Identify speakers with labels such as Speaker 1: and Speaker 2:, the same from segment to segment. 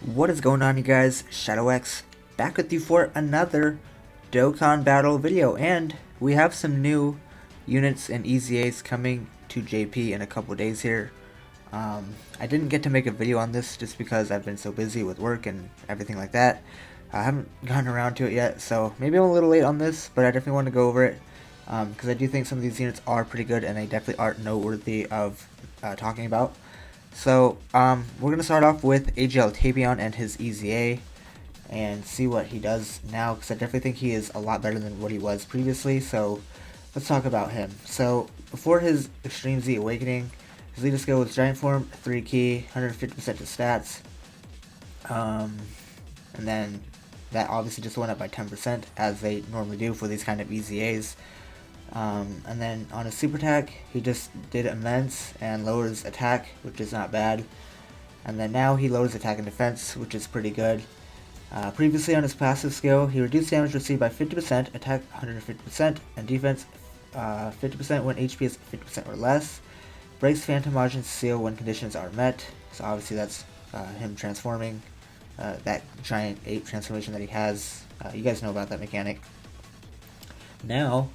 Speaker 1: What is going on, you guys? ShadowX back with you for another Dokkan battle video, and we have some new units and EZAs coming to JP in a couple days here. I didn't get to make a video on this just because I've been so busy with work and everything like that. I haven't gotten around to it yet, so maybe I'm a little late on this, but I definitely want to go over it because I do think some of these units are pretty good and they definitely are noteworthy of talking about. So, we're going to start off with AGL Tabion and his EZA and see what he does now, because I definitely think he is a lot better than what he was previously, so let's talk about him. So, before his Extreme Z Awakening, his leader skill was Giant Form, 3 key, 150% to stats, and then that obviously just went up by 10%, as they normally do for these kind of EZAs. And then on his super attack, he just did immense and lowers attack, which is not bad. And then now he lowers attack and defense, which is pretty good. Previously on his passive skill, he reduced damage received by 50%, attack 150%, and defense 50% when HP is 50% or less. Breaks Phantom Majin Seal when conditions are met. So obviously that's him transforming, that giant ape transformation that he has. You guys know about that mechanic. Now,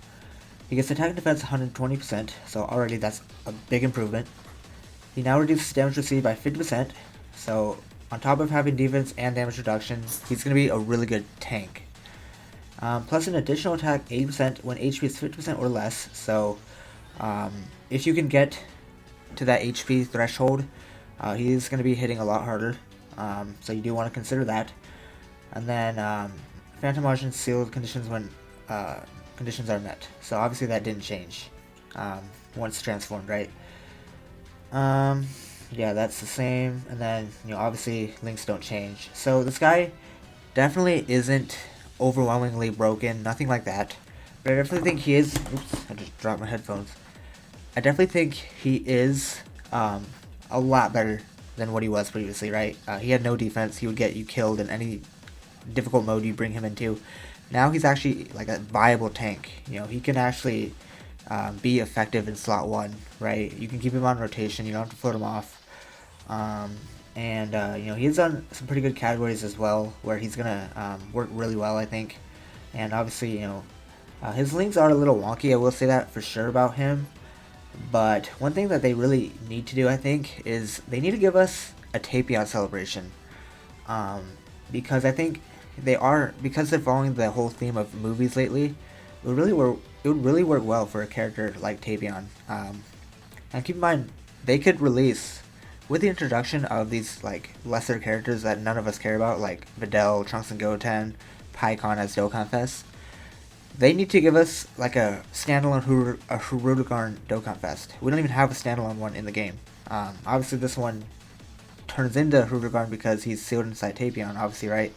Speaker 1: he gets attack and defense 120%, so already that's a big improvement. He now reduces damage received by 50%, so on top of having defense and damage reduction, he's going to be a really good tank. Plus an additional attack 80% when HP is 50% or less, so if you can get to that HP threshold, he's going to be hitting a lot harder, so you do want to consider that. And then Phantom Majin sealed conditions when conditions are met. So obviously that didn't change once transformed, right? Yeah, that's the same. And then, obviously links don't change. So this guy definitely isn't overwhelmingly broken, nothing like that. But I definitely think he is. Oops, I just dropped my headphones. I definitely think he is a lot better than what he was previously, right? He had no defense. He would get you killed in any difficult mode you bring him into. Now he's actually like a viable tank. He can actually be effective in slot 1, right? You can keep him on rotation. You don't have to float him off. He's on some pretty good categories as well, where he's gonna work really well, I think. And obviously, his links are a little wonky. I will say that for sure about him. But one thing that they really need to do, I think, is they need to give us a Tapion celebration. Because I think because they're following the whole theme of movies lately, it would really work well for a character like Tapion. And keep in mind, they could release, with the introduction of these like lesser characters that none of us care about, like Videl, Trunks and Goten, Paikon as Dokkan Fest, they need to give us like a standalone Hirudegarn Dokkan Fest. We don't even have a standalone one in the game. Obviously this one turns into Hirudegarn because he's sealed inside Tapion, obviously, right?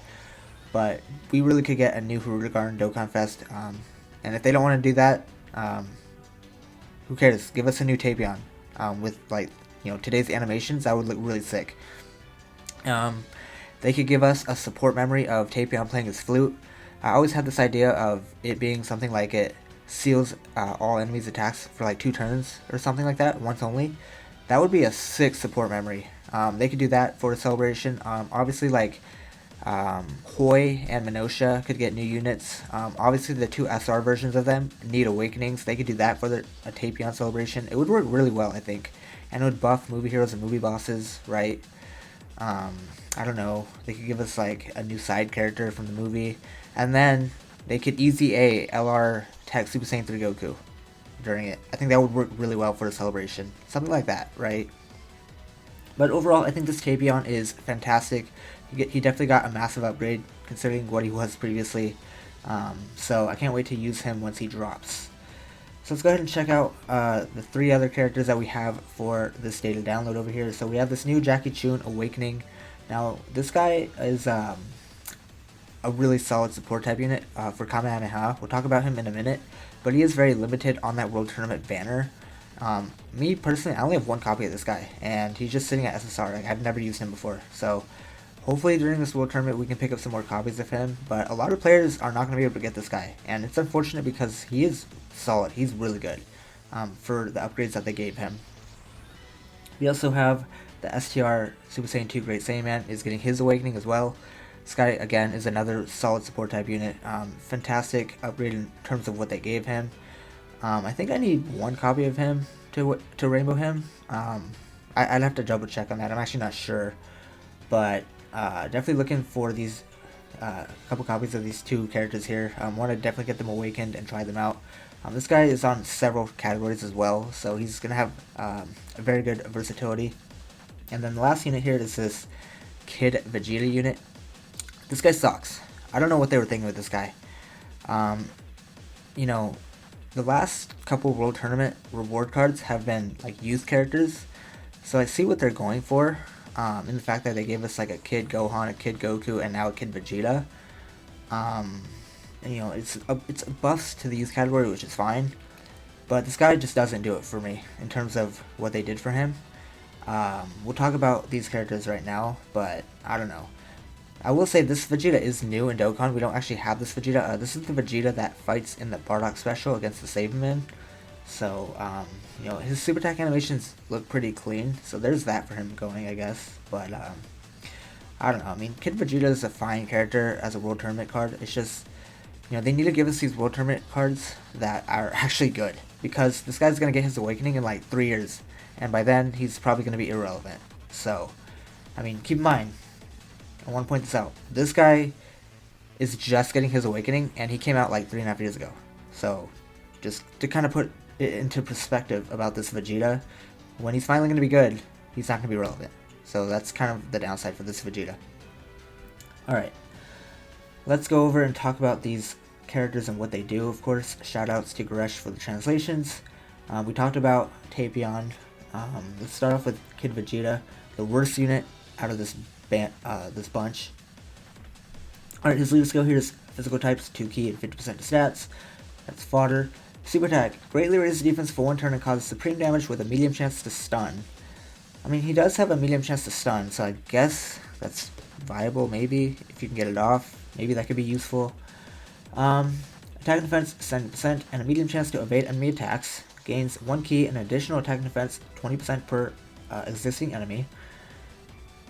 Speaker 1: But we really could get a new Hirudegarn Dokkan Fest, and if they don't want to do that, who cares? Give us a new Tapion with today's animations. That would look really sick. They could give us a support memory of Tapion playing his flute. I always had this idea of it being something like it seals all enemies' attacks for like 2 turns or something like that, once only. That would be a sick support memory. They could do that for a celebration. Obviously, like Hoi and Minosha could get new units. Obviously, the 2 SR versions of them need awakenings. They could do that for a Tapion celebration. It would work really well, I think. And it would buff movie heroes and movie bosses, right? I don't know. They could give us like a new side character from the movie. And then they could EZA LR Tech Super Saiyan 3 Goku during it. I think that would work really well for a celebration. Something like that, right? But overall, I think this Tapion is fantastic. He definitely got a massive upgrade considering what he was previously. So I can't wait to use him once he drops. So let's go ahead and check out the 3 other characters that we have for this day to download over here. So we have this new Jackie Chun Awakening. Now this guy is a really solid support type unit for Kamehameha. We'll talk about him in a minute, but he is very limited on that World Tournament banner. Me personally, I only have 1 copy of this guy, and he's just sitting at SSR. Like, I've never used him before, so hopefully during this World Tournament we can pick up some more copies of him. But a lot of players are not going to be able to get this guy, and it's unfortunate because he is solid. He's really good for the upgrades that they gave him. We also have The STR Super Saiyan 2 Great Saiyaman is getting his awakening as well. This guy, again, is another solid support type unit. Fantastic upgrade in terms of what they gave him. I think I need one copy of him to rainbow him. I'd have to double check on that. I'm actually not sure. But definitely looking for these couple copies of these two characters here. Want to definitely get them awakened and try them out. This guy is on several categories as well, so he's going to have a very good versatility. And then the last unit here is this Kid Vegeta unit. This guy sucks. I don't know what they were thinking with this guy. You know, the last couple World Tournament reward cards have been like youth characters, so I see what they're going for. In the fact that they gave us like a Kid Gohan, a Kid Goku, and now a Kid Vegeta. And, you know, it's buffs to the youth category, which is fine. But this guy just doesn't do it for me in terms of what they did for him. We'll talk about these characters right now, but I don't know. I will say this Vegeta is new in Dokkan. We don't actually have this Vegeta. This is the Vegeta that fights in the Bardock special against the Saberman. So, you know, his super attack animations look pretty clean. So there's that for him going, I guess. But, I don't know. I mean, Kid Vegeta is a fine character as a World Tournament card. It's just, you know, they need to give us these World Tournament cards that are actually good. Because this guy's going to get his awakening in like 3 years. And by then, he's probably going to be irrelevant. So, I mean, keep in mind, I want to point this out. This guy is just getting his awakening, and he came out like 3.5 years ago. So, just to kind of put it into perspective about this Vegeta, when he's finally going to be good, he's not going to be relevant. So that's kind of the downside for this Vegeta. Alright, let's go over and talk about these characters and what they do, of course. Shoutouts to Goresh for the translations. We talked about Tapion. Let's start off with Kid Vegeta, the worst unit out of this bunch. Alright, his leader skill here is physical types, 2 key and 50% to stats. That's fodder. Super attack, greatly raises defense for 1 turn and causes supreme damage with a medium chance to stun. I mean, he does have a medium chance to stun, so I guess that's viable, maybe, if you can get it off. Maybe that could be useful. Attack and defense, 70%, and a medium chance to evade enemy attacks. Gains 1 key and additional attack and defense, 20% per existing enemy.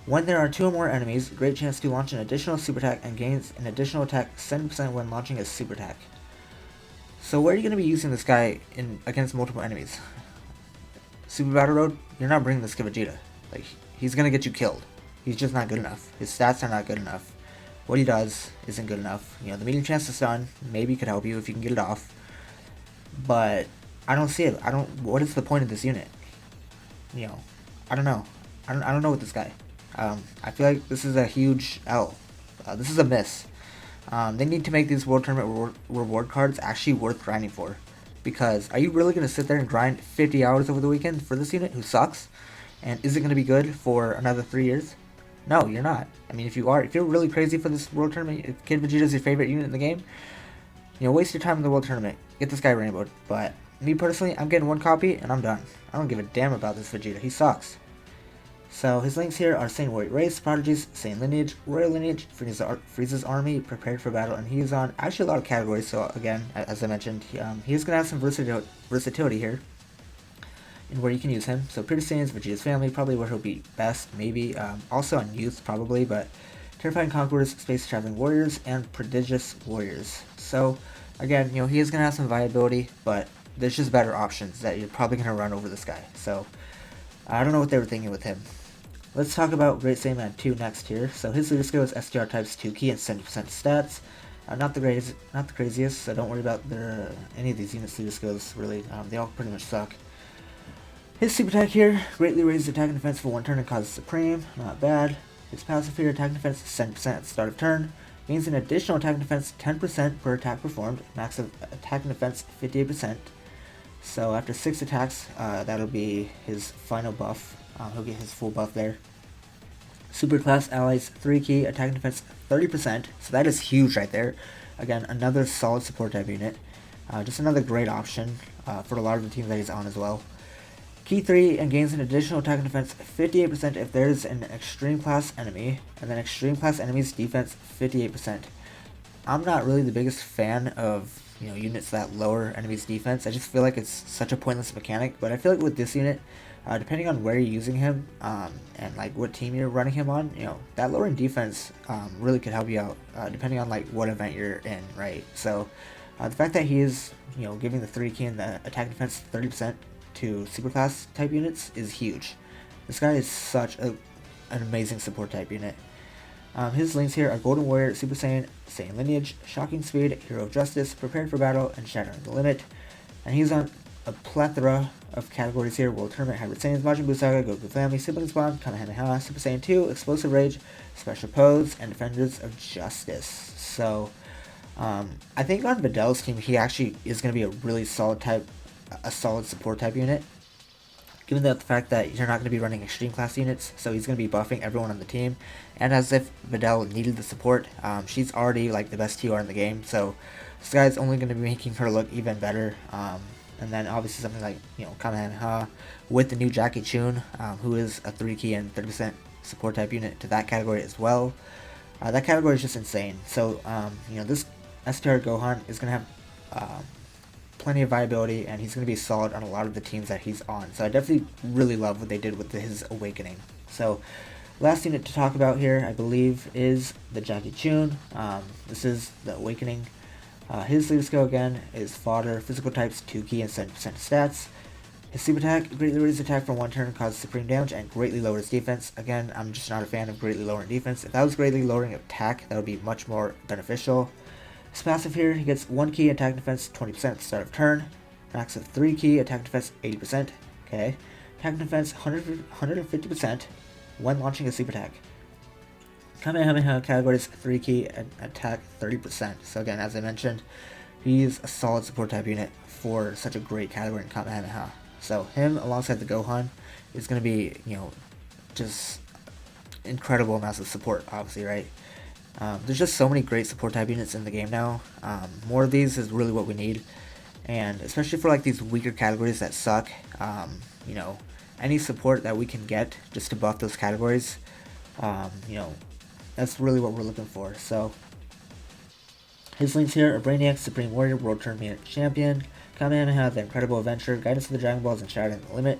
Speaker 1: When there are 2 or more enemies, great chance to launch an additional super attack and gains an additional attack 70% when launching a super attack. So where are you going to be using this guy against multiple enemies? Super Battle Road? You're not bringing this Kid Vegeta. Like, he's going to get you killed. He's just not good enough. His stats are not good enough. What he does isn't good enough. You know, the medium chance to stun maybe could help you if you can get it off. But I don't see it. What is the point of this unit? You know, I don't know. I don't know with this guy. I feel like this is a huge L. This is a miss. They need to make these World Tournament reward cards actually worth grinding for. Because are you really going to sit there and grind 50 hours over the weekend for this unit who sucks? And is it going to be good for another 3 years? No, you're not. I mean, if you're really crazy for this World Tournament, if Kid Vegeta is your favorite unit in the game, you know, waste your time in the World Tournament. Get this guy rainbowed. But me personally, I'm getting 1 copy and I'm done. I don't give a damn about this Vegeta. He sucks. So his links here are Saiyan Warrior Race, Prodigies, Saiyan Lineage, Royal Lineage, Frieza's Army, Prepared for Battle, and he's on actually a lot of categories, so again, as I mentioned, he's going to have some versatility here in where you can use him. So Pretty Saiyans, Vegeta's Family, probably where he'll be best, maybe. Also on Youth, probably, but Terrifying Conquerors, Space Traveling Warriors, and Prodigious Warriors. So again, you know, he is going to have some viability, but there's just better options that you're probably going to run over this guy. So I don't know what they were thinking with him. Let's talk about Great Saiyaman 2 next here. So his leader skill is STR types 2 key and 70% stats. Not the craziest, so don't worry about any of these units' leader skills, really. They all pretty much suck. His super attack here, greatly raises attack and defense for 1 turn and causes supreme. Not bad. His passive here, attack and defense 70% at the start of turn. Gains an additional attack and defense 10% per attack performed. Max of attack and defense 58%. So after 6 attacks, that'll be his final buff. He'll get his full buff there. Super class allies 3 key, attack and defense 30%. So that is huge right there. Again, another solid support type unit. Just another great option for a lot of the teams that he's on as well. Key 3 and gains an additional attack and defense 58% if there's an extreme class enemy. And then extreme class enemies defense 58%. I'm not really the biggest fan of, you know, units that lower enemies defense. I just feel like it's such a pointless mechanic. But I feel like with this unit, depending on where you're using him, and like what team you're running him on, that lowering defense really could help you out, depending on like what event you're in, right? So the fact that he is, giving the 3 key and the attack defense 30% to superclass type units is huge. This guy is such an amazing support type unit. His links here are Golden Warrior, Super Saiyan, Saiyan Lineage, Shocking Speed, Hero of Justice, Prepared for Battle, and Shattering the Limit. And he's on a plethora of categories here: World Tournament, Hybrid Saiyans, Majin Buu Saga, Goku Family, Siblings Bond, Kamehameha, Super Saiyan 2, Explosive Rage, Special Pose, and Defenders of Justice. So, I think on Videl's team, he actually is going to be a really solid solid support type unit. Given the fact that you're not going to be running extreme class units, so he's going to be buffing everyone on the team. And as if Videl needed the support, she's already like the best TR in the game, so this guy's only going to be making her look even better. And then obviously something like, Kamehameha with the new Jackie Chun, who is a 3 key and 30% support type unit to that category as well. That category is just insane. So, this STR Gohan is going to have plenty of viability, and he's going to be solid on a lot of the teams that he's on. So I definitely really love what they did with his Awakening. So last unit to talk about here, I believe, is the Jackie Chun. This is the Awakening. His leader skill again is Fodder, physical types 2 key and 70% stats. His super attack greatly raises attack for 1 turn, causes supreme damage, and greatly lowers defense. Again, I'm just not a fan of greatly lowering defense. If that was greatly lowering attack, that would be much more beneficial. His passive here, he gets 1 key attack defense 20% at the start of turn. Max of 3 key attack defense 80%. Okay. Attack defense 150% when launching a super attack. Kamehameha categories 3 key and attack 30%. So again, as I mentioned, he's a solid support type unit for such a great category in Kamehameha. So him alongside the Gohan is going to be, just incredible amounts of support, obviously, right? There's just so many great support type units in the game now. More of these is really what we need, and especially for like these weaker categories that suck, any support that we can get just to buff those categories, that's really what we're looking for. So his links here are Brainiac, Supreme Warrior, World Tournament Champion, Kamehameha, The Incredible Adventure, Guidance of the Dragon Balls, and Shattering the Limit.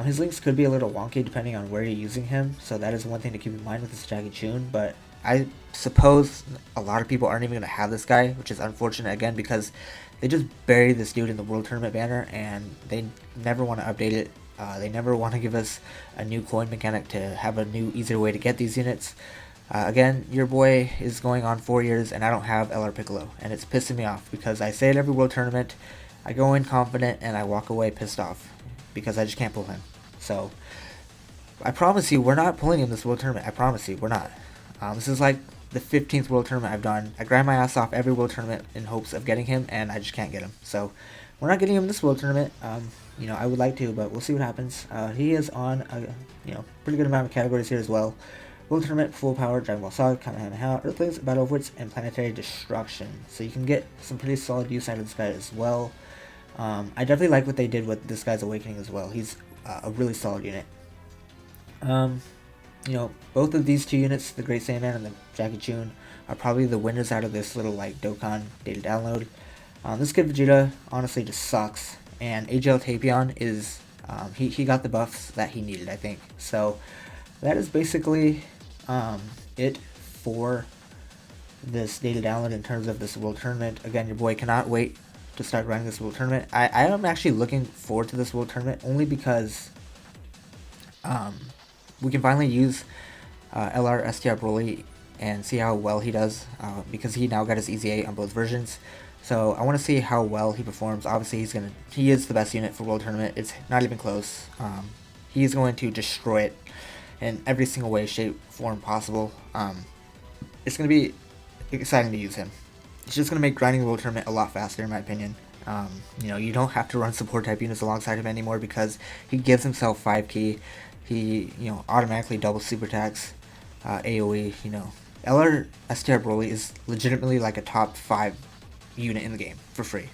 Speaker 1: His links could be a little wonky depending on where you're using him, so that is one thing to keep in mind with this Jackie Chun, but I suppose a lot of people aren't even going to have this guy, which is unfortunate again because they just buried this dude in the World Tournament banner and they never want to update it. They never want to give us a new coin mechanic to have a new, easier way to get these units. Again, your boy is going on 4 years and I don't have LR Piccolo, and it's pissing me off because I say it every World Tournament, I go in confident and I walk away pissed off because I just can't pull him. So, I promise you, we're not pulling him this World Tournament. I promise you, we're not. This is like the 15th World Tournament I've done. I grind my ass off every World Tournament in hopes of getting him, and I just can't get him. So, we're not getting him this World Tournament. I would like to, but we'll see what happens. He is on a, pretty good amount of categories here as well. World Tournament, Full Power, Dragon Ball Saga, Kamehameha, Earthlings, Battle of Wits, and Planetary Destruction. So you can get some pretty solid use out of this guy as well. I definitely like what they did with this guy's Awakening as well. He's a really solid unit. Both of these two units, the Great Saiyaman and the Jackie Chun, are probably the winners out of this little like Dokkan data download. This Kid Vegeta honestly just sucks, and AGL Tapion is he got the buffs that he needed, I think. So that is basically it for this data download in terms of this World Tournament. Again, your boy cannot wait to start running this World Tournament. I am actually looking forward to this World Tournament only because we can finally use LR STR Broly and see how well he does, because he now got his Easy 8 on both versions. So I want to see how well he performs. Obviously, he is the best unit for World Tournament. It's not even close. He is going to destroy it in every single way, shape, form possible. It's going to be exciting to use him. It's just going to make grinding the World Tournament a lot faster, in my opinion. You don't have to run support type units alongside him anymore because he gives himself 5 key. He, automatically doubles super attacks, AoE, LR STR Broly is legitimately like a top 5 unit in the game for free.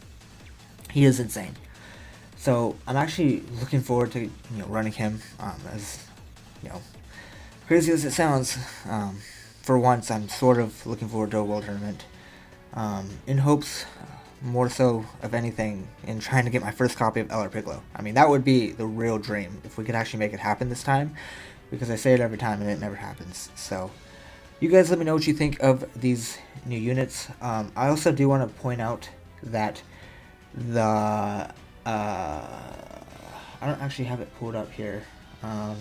Speaker 1: He is insane. So I'm actually looking forward to, running him, as, crazy as it sounds. For once, I'm sort of looking forward to a World Tournament, in hopes more so of anything in trying to get my first copy of LR Piccolo. I mean, that would be the real dream if we could actually make it happen this time, because I say it every time and it never happens. So you guys let me know what you think of these new units. I also do want to point out that the I don't actually have it pulled up here. Let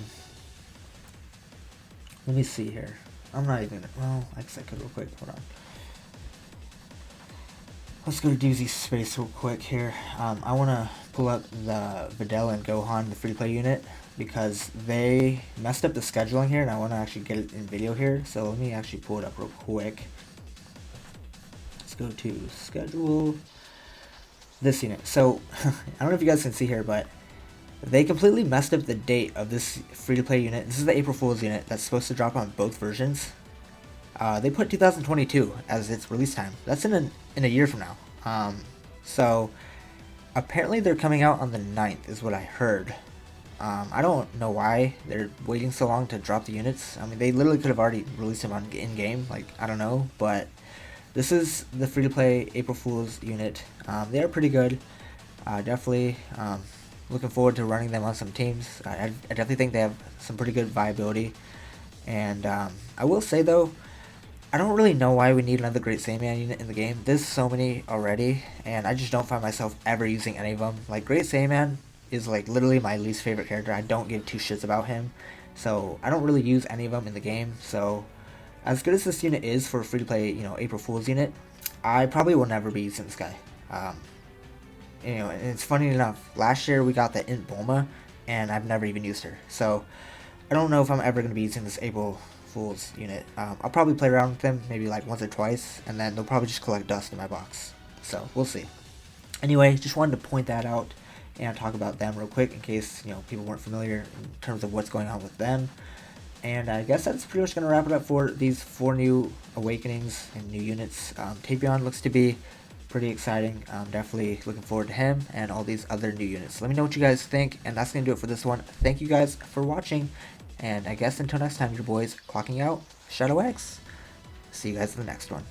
Speaker 1: me see here. I'm not even, well, I guess I could real quick. Hold on. Let's go to DBZ Space real quick here. I want to pull up the Videl and Gohan, the free-play unit, because they messed up the scheduling here, and I want to actually get it in video here. So let me actually pull it up real quick. Let's go to schedule this unit. So I don't know if you guys can see here, but they completely messed up the date of this free-to-play unit. This is the April Fool's unit that's supposed to drop on both versions. They put 2022 as its release time. That's in a year from now. So apparently they're coming out on the 9th is what I heard. I don't know why they're waiting so long to drop the units. I mean, they literally could have already released them on in-game. Like, I don't know. But this is the free-to-play April Fool's unit. They are pretty good. Definitely looking forward to running them on some teams. I definitely think they have some pretty good viability. And I will say, though, I don't really know why we need another Great Saiyaman unit in the game. There's so many already, and I just don't find myself ever using any of them. Like, Great Saiyaman is, like, literally my least favorite character. I don't give two shits about him. So, I don't really use any of them in the game. So, as good as this unit is for a free-to-play, you know, April Fool's unit, I probably will never be using this guy. You know, and it's funny enough, last year we got the Int Bulma, and I've never even used her. So, I don't know if I'm ever going to be using this April Fool's unit. I'll probably play around with them maybe like once or twice, and then they'll probably just collect dust in my box. So, we'll see. Anyway, just wanted to point that out and talk about them real quick in case, you know, people weren't familiar in terms of what's going on with them. And I guess that's pretty much going to wrap it up for these 4 new awakenings and new units. Tapion looks to be pretty exciting. Definitely looking forward to him and all these other new units. Let me know what you guys think, and that's going to do it for this one. Thank you guys for watching, and I guess until next time, your boys clocking out, Shadow X. See you guys in the next one.